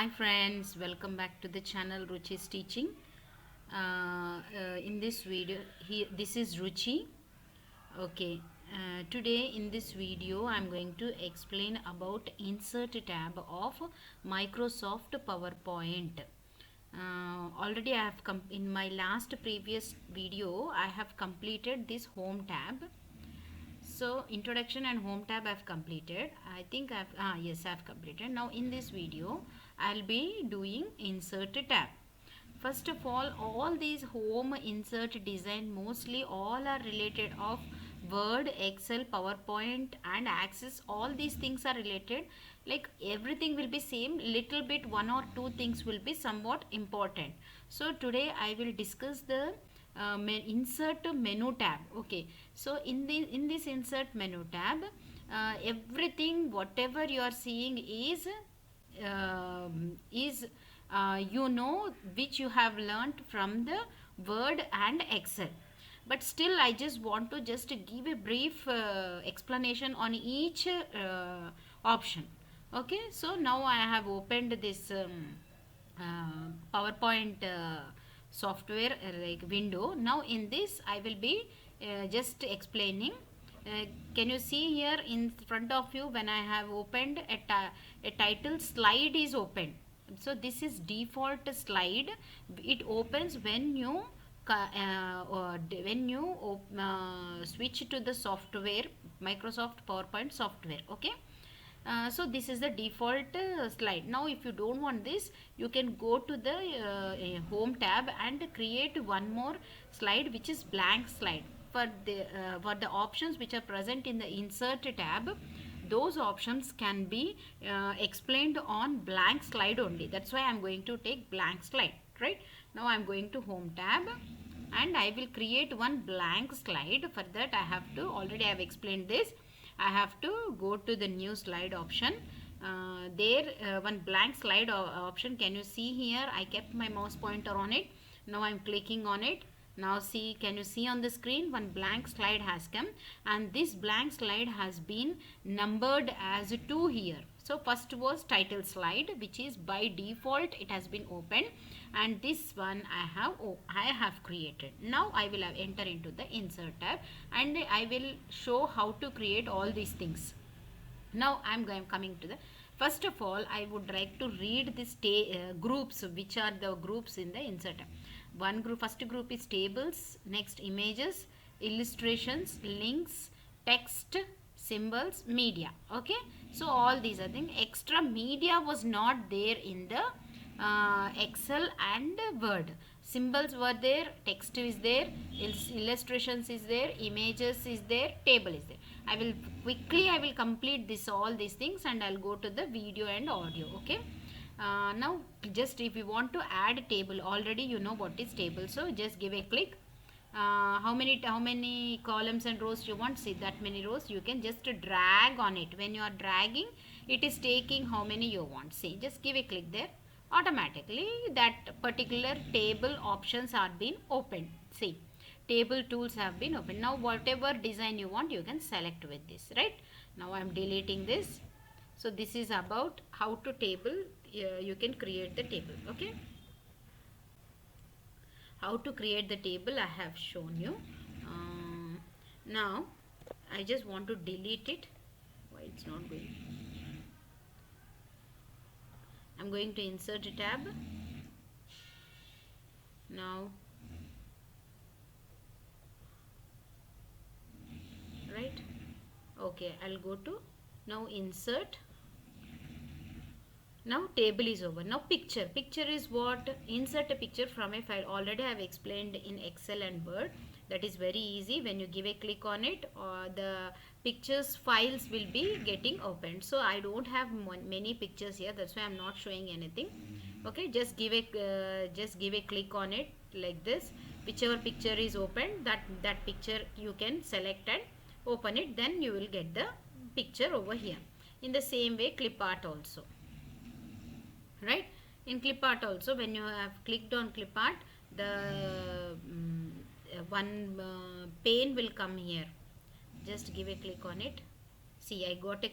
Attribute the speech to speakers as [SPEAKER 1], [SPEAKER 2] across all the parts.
[SPEAKER 1] Hi friends, welcome back to the channel Ruchi's Teaching. In this video, this is Ruchi. Okay, today in this video I'm going to explain about insert tab of Microsoft PowerPoint. Already I have in my last previous video I have completed this home tab. So introduction and home tab I've completed. I think I've completed. Now in this video I'll be doing insert tab. First of all these home insert design mostly all are related of Word, Excel, PowerPoint and Access. All these things are related. Like everything will be same, little bit one or two things will be somewhat important. So today I will discuss the insert menu tab. Okay, so in this insert menu tab, everything whatever you are seeing is which you have learnt from the Word and Excel. But still I just want to just give a brief explanation on each option. Okay, so now I have opened this PowerPoint software like window. Now in this I will be just explaining. Can you see here in front of you when I have opened a title slide is opened. So this is default slide. It opens when you switch to the software, Microsoft PowerPoint software. Okay. So this is the default slide. Now if you don't want this, you can go to the home tab and create one more slide which is blank slide. For the options which are present in the insert tab, those options can be explained on blank slide only. That's why I'm going to take blank slide. Right, now I'm going to home tab and I will create one blank slide. For that I have to, already I have explained this, I have to go to the new slide option. One blank slide option, can you see here? I kept my mouse pointer on it. Now I'm clicking on it. Now see, can you see on the screen one blank slide has come, and this blank slide has been numbered as 2 here. So first was title slide, which is by default it has been opened, and this one I have created. Now I will enter into the insert tab and I will show how to create all these things. Now I'm coming to the, first of all I would like to read this groups, which are the groups in the insert tab. One group, first group is tables, next images, illustrations, links, text, symbols, media. Okay, so all these are things. Extra media was not there in the Excel and Word. Symbols were there, text is there, illustrations is there, images is there, table is there. I will complete this all these things and I'll go to the video and audio. Okay. Now just if you want to add table, already you know what is table, so just give a click. How many columns and rows you want, see that many rows, you can just drag on it. When you are dragging, it is taking how many you want. See, just give a click there, automatically that particular table options are being opened. See, table tools have been opened. Now whatever design you want, you can select with this. Right, now I am deleting this. So this is about how to table, you can create the table. Okay, how to create the table I have shown you. Now I just want to delete it. Why it's not going? I'm going to insert a tab. Now right, okay, I'll go to now insert. Now table is over. Now picture is what? Insert a picture from a file. Already I have explained in Excel and Word. That is very easy. When you give a click on it, the pictures files will be getting opened. So I don't have many pictures here, that's why I'm not showing anything. Okay, just give a click on it like this. Whichever picture is opened, that picture you can select and open it, then you will get the picture over here. In the same way, clip art also. Right, in clip art also, when you have clicked on clip art, the one pane will come here. Just give a click on it. See, I got a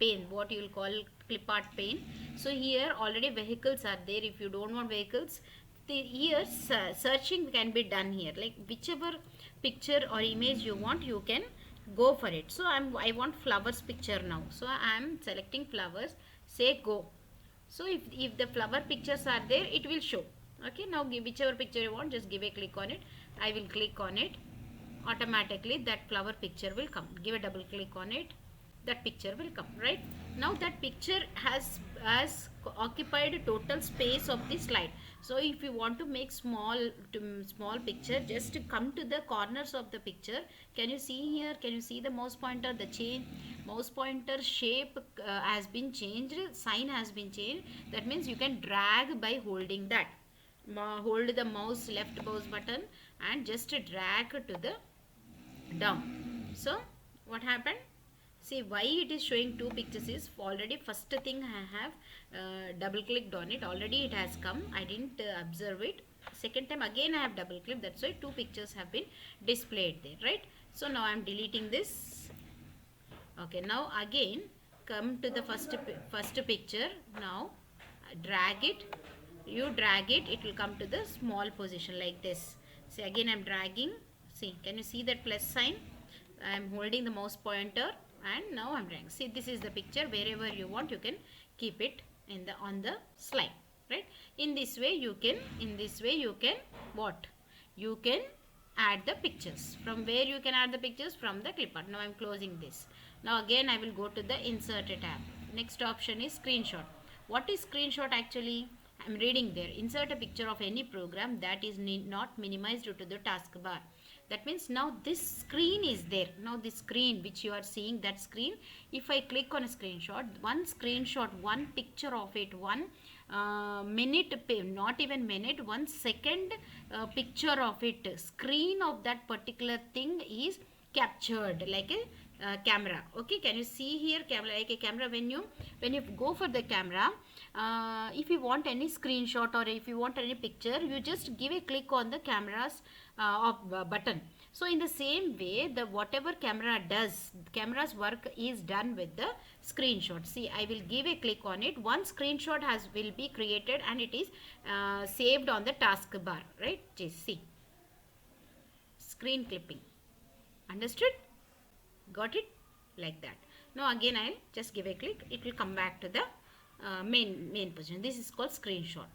[SPEAKER 1] pane, what you will call clip art pane. So here already vehicles are there. If you don't want vehicles, here searching can be done here. Like whichever picture or image you want, you can go for it. So I want flowers picture now. So I am selecting flowers. Say go. So if the flower pictures are there, it will show. Okay, now give whichever picture you want, just give a click on it. I will click on it. Automatically that flower picture will come. Give a double click on it, that picture will come. Right now that picture has occupied total space of the slide. So if you want to make small picture, just to come to the corners of the picture. Can you see here? Can you see the mouse pointer? The change mouse pointer shape has been changed, sign has been changed. That means you can drag by holding that. Hold the mouse left mouse button and just drag to the down. So what happened? See why it is showing two pictures is already first thing I have double clicked on it. Already it has come. I didn't observe it. Second time again I have double clicked. That's why two pictures have been displayed there, right? So now I am deleting this. Okay, now again come to the first picture. Now drag it. You drag it, it will come to the small position like this. See again I am dragging. See, can you see that plus sign? I am holding the mouse pointer and now I am dragging. See, this is the picture. Wherever you want, you can keep it in the on the slide, right? In this way you can what? You can add the pictures. From where you can add the pictures? From the clipboard. Now I am closing this. Now again I will go to the insert tab. Next option is screenshot. What is screenshot actually? I am reading there. Insert a picture of any program that is not minimized to the taskbar. That means now this screen is there. Now this screen which you are seeing, that screen, if I click on a screenshot, one picture of it, one minute, not even minute, 1 second picture of it, screen of that particular thing is captured like a camera. Okay, can you see here camera, like a camera? When you go for the camera, if you want any screenshot or if you want any picture, you just give a click on the camera's button. So in the same way, the whatever camera does, camera's work is done with the screenshot. See, I will give a click on it. One screenshot will be created and it is saved on the taskbar, right? Just see, screen clipping. Understood? Got it? Like that. Now again I'll just give a click. It will come back to the main position. This is called screenshot.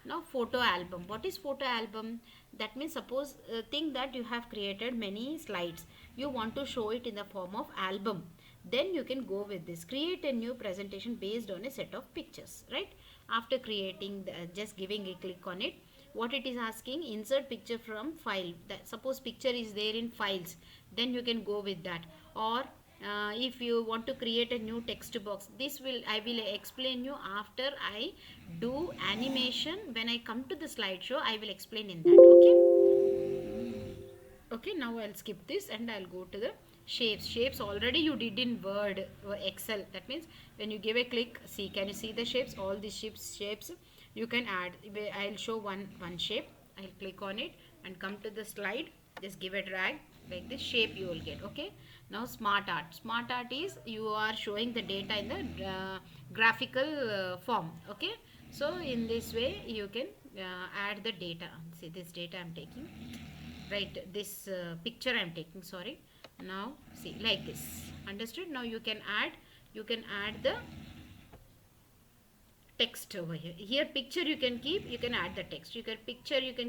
[SPEAKER 1] Now photo album. What is photo album? That means suppose think that you have created many slides. You want to show it in the form of album. Then you can go with this. Create a new presentation based on a set of pictures. Right? After creating, just giving a click on it. What it is asking, insert picture from file. That suppose picture is there in files, then you can go with that. Or if you want to create a new text box, I will explain you after I do animation. When I come to the slideshow, I will explain in that. Okay, now I'll skip this and I'll go to the shapes. Already you did in Word or Excel. That means when you give a click, see, can you see the shapes? All these shapes you can add. I'll show one shape. I'll click on it and come to the slide. Just give a drag, like this shape you will get. Okay, now smart art. Smart art is you are showing the data in the graphical form. Okay, so in this way you can add the data. See, this data I'm taking, right? This picture I'm taking, sorry. Now see, like this. Understood? Now you can add the text over here. Here picture you can keep, you can add the text. You can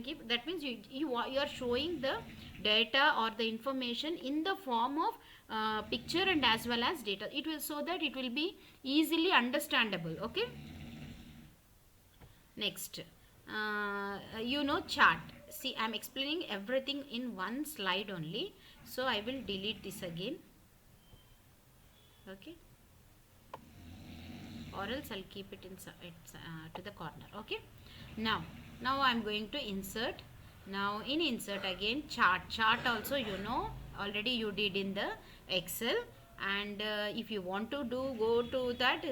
[SPEAKER 1] keep. That means you are showing the data or the information in the form of picture and as well as data. It will, so that it will be easily understandable. Okay. Next, chart. See, I am explaining everything in one slide only. So I will delete this again. Okay. Or else I'll keep it to the corner. Okay. Now I'm going to insert. Now in insert again, chart also already you did in the Excel. And if you want to go to that,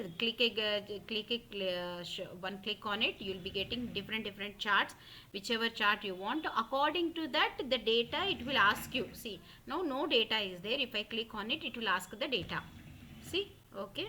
[SPEAKER 1] one click on it, you'll be getting different charts. Whichever chart you want, according to that the data it will ask you. See, now no data is there. If I click on it, it will ask the data. See, okay.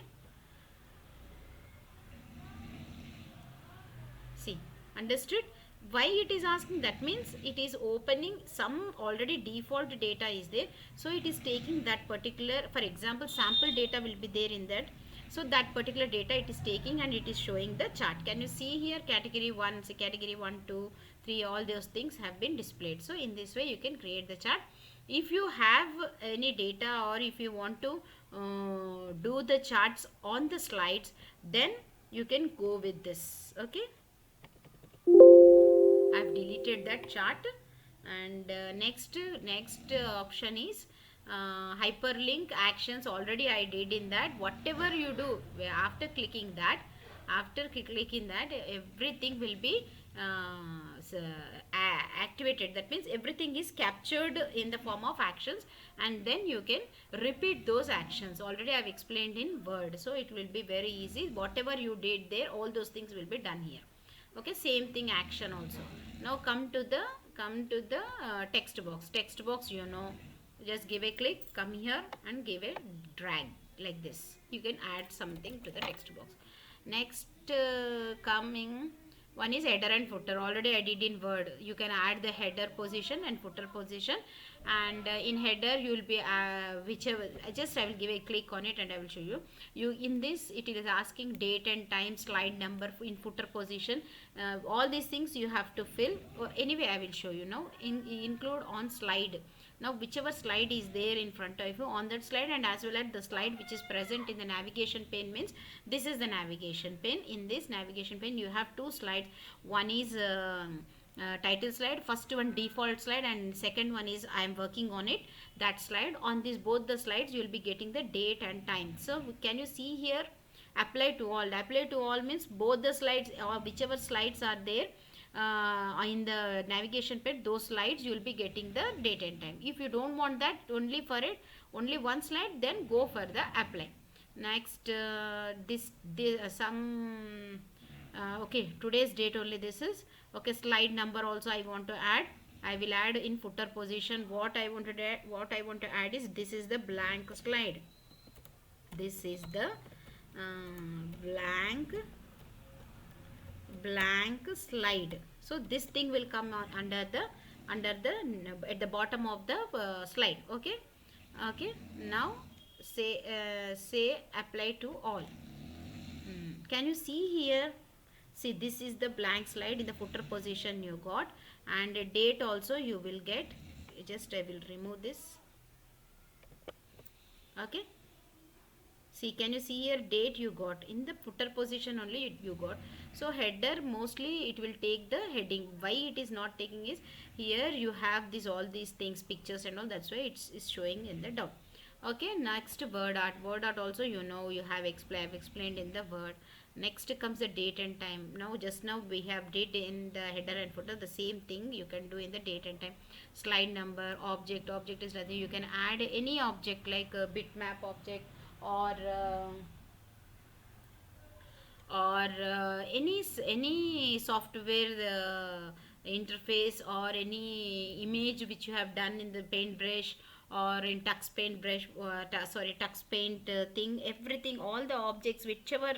[SPEAKER 1] See, understood? Why it is asking? That means it is opening some already default data is there. So it is taking that particular, for example, sample data will be there in that. So that particular data it is taking and it is showing the chart. Can you see here category 1, say category 1, 2, 3, all those things have been displayed. So in this way you can create the chart. If you have any data or if you want to do the charts on the slides, then you can go with this. Okay. I've deleted that chart, and next option is hyperlink actions. Already I did in that. Whatever you do after clicking that, everything will be activated. That means everything is captured in the form of actions, and then you can repeat those actions. Already I've explained in Word, so it will be very easy. Whatever you did there, all those things will be done here. Okay, same thing action also. Now come to the text box. You know, just give a click, come here and give a drag like this. You can add something to the text box. Next coming one is header and footer. Already I did in Word. You can add the header position and footer position, and in header you will be whichever. I will give a click on it and I will show you. In this it is asking date and time, slide number. In footer position, all these things you have to fill. Anyway, I will show you now. Include on slide. Now whichever slide is there in front of you, on that slide, and as well as the slide which is present in the navigation pane, means this is the navigation pane. In this navigation pane you have two slides. One is title slide, first one default slide, and second one is I am working on it, that slide. On this both the slides you will be getting the date and time. So can you see here, apply to all. Apply to all means both the slides or whichever slides are there in the navigation pane, those slides you will be getting the date and time. If you don't want that, only one slide, then go for the apply. Next okay, today's date only this is. Okay, slide number also I want to add. I will add in footer position. What I want to add is, this is the blank slide. This is the blank slide. So this thing will come on under the at the bottom of the slide. Okay. Now say apply to all. Can you see here? See, this is the blank slide. In the footer position you got, and a date also you will get. Just I will remove this. Okay. See, can you see here, date you got in the footer position only you got. So header mostly it will take the heading. Why it is not taking is, here you have all these things, pictures and all. That's why it's showing in the down. Okay, next word art. Word art also you know, you have explained in the Word. Next comes the date and time. Just now we have date in the header and footer. The same thing you can do in the date and time. Slide number, object is nothing. You can add any object like a bitmap object, or any software interface, or any image which you have done in the paintbrush or in Tux Paint Tux Paint thing. Everything, all the objects, whichever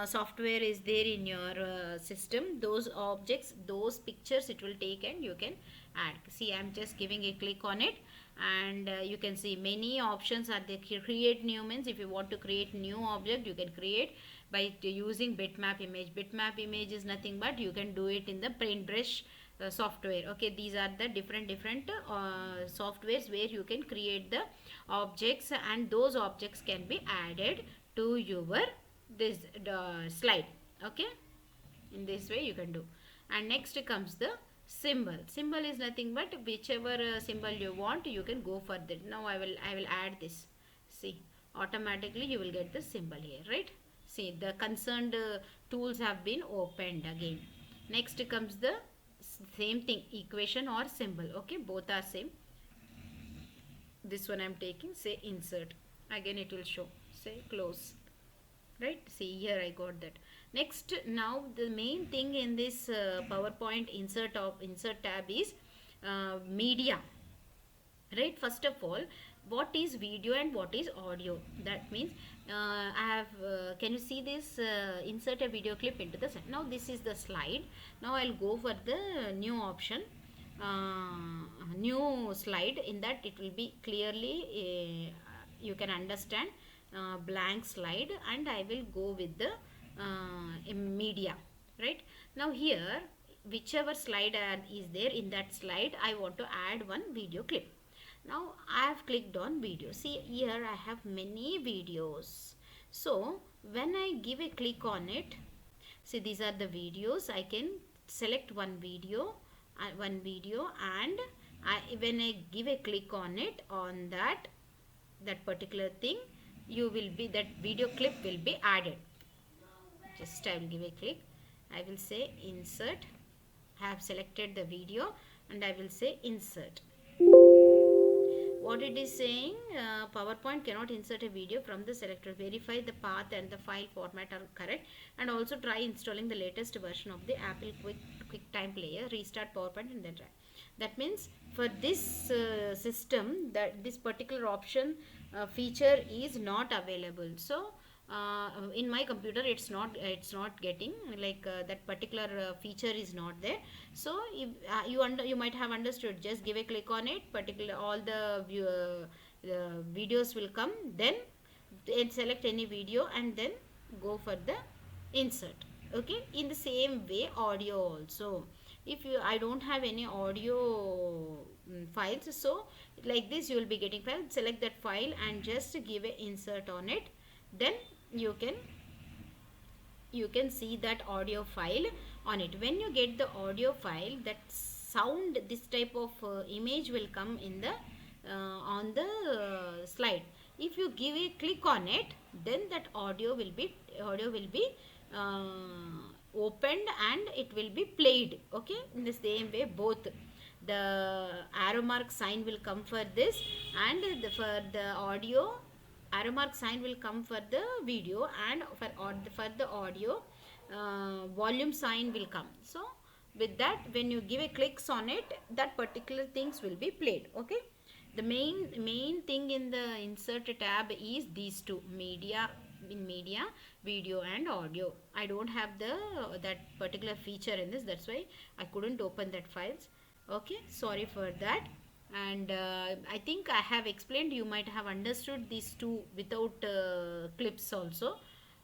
[SPEAKER 1] software is there in your system, those objects, those pictures it will take and you can add. See, I am just giving a click on it, and you can see many options are there. Create new means, if you want to create new object, you can create by using bitmap image. Bitmap image is nothing but you can do it in the paintbrush software. Okay, these are the different softwares where you can create the objects, and those objects can be added to your slide. Okay, in this way you can do. And next comes the symbol. Symbol is nothing but whichever symbol you want, you can go for that. Now I will add this. See, automatically you will get the symbol here, right? See, the concerned tools have been opened again. Next comes the same thing, equation or symbol. Okay, both are same. This one I am taking, say insert. Again it will show, say close. Right, see here I got that. Next, now the main thing in this PowerPoint insert tab is media. Right, first of all, what is video and what is audio. That means I have can you see this, insert a video clip into the slide. Now this is the slide. Now I'll go for the new option, new slide. In that it will be clearly you can understand blank slide, and I will go with the media. Right now here, whichever slide is there, in that slide I want to add one video clip. Now I have clicked on video. See here I have many videos. So when I give a click on it, see these are the videos. I can select one video, and when I give a click on it, on that particular thing, that video clip will be added. Just I will give a click. I will say insert. I have selected the video and I will say insert. What it is saying, PowerPoint cannot insert a video from the selector. Verify the path and the file format are correct, and also try installing the latest version of the Apple QuickTime Player. Restart PowerPoint and then try. That means for this system, that this particular option feature is not available. So in my computer it's not getting, like that particular feature is not there. So if you might have understood, just give a click on it, all the videos will come, then select any video and then go for the insert. Okay, in the same way audio also, if I don't have any audio files, so like this you will be getting file. Select that file and just give a insert on it, then you can see that audio file on it. When you get the audio file, that sound, this type of image will come in the on the slide. If you give a click on it, then that audio will be opened and it will be played. Okay, in the same way both the arrow mark sign will come for this, and for the audio, arrow mark sign will come for the video, and for the audio volume sign will come. So with that, when you give a clicks on it, that particular things will be played. Okay, the main thing in the insert tab is these two, media, video and audio. I don't have that particular feature in this, that's why I couldn't open that files. Okay, sorry for that. And I think I have explained, you might have understood these two without clips also.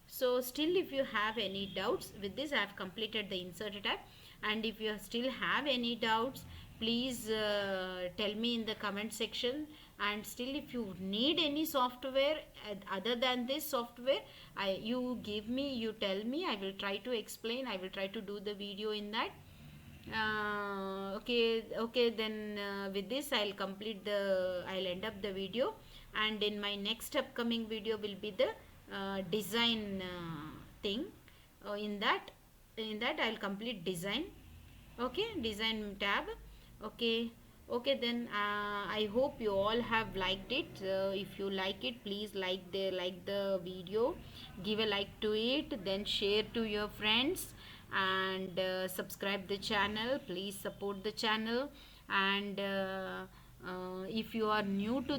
[SPEAKER 1] So still, if you have any doubts with this, I have completed the insert tab, and if you still have any doubts, please tell me in the comment section. And still, if you need any software other than this software, you tell me, I will try to explain, I will try to do the video in that. Okay, then with this I'll end up the video, and in my next upcoming video will be the design thing. In that I'll complete design. Okay, design tab. Okay, then I hope you all have liked it. If you like it, please like the video, give a like to it, then share to your friends, and subscribe the channel. Please support the channel. And if you are new to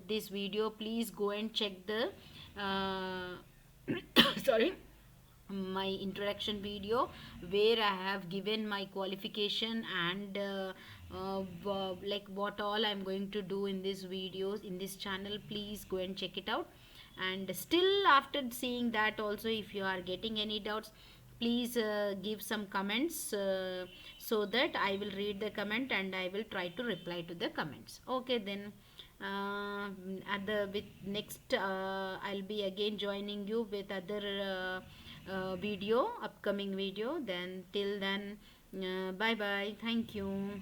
[SPEAKER 1] this video, please go and check the sorry, my introduction video, where I have given my qualification and like what all I'm going to do in these videos in this channel. Please go and check it out. And still, after seeing that also, if you are getting any doubts, please give some comments, so that I will read the comment and I will try to reply to the comments. Okay, then with next I'll be again joining you with other upcoming video. Then till then, bye bye, thank you.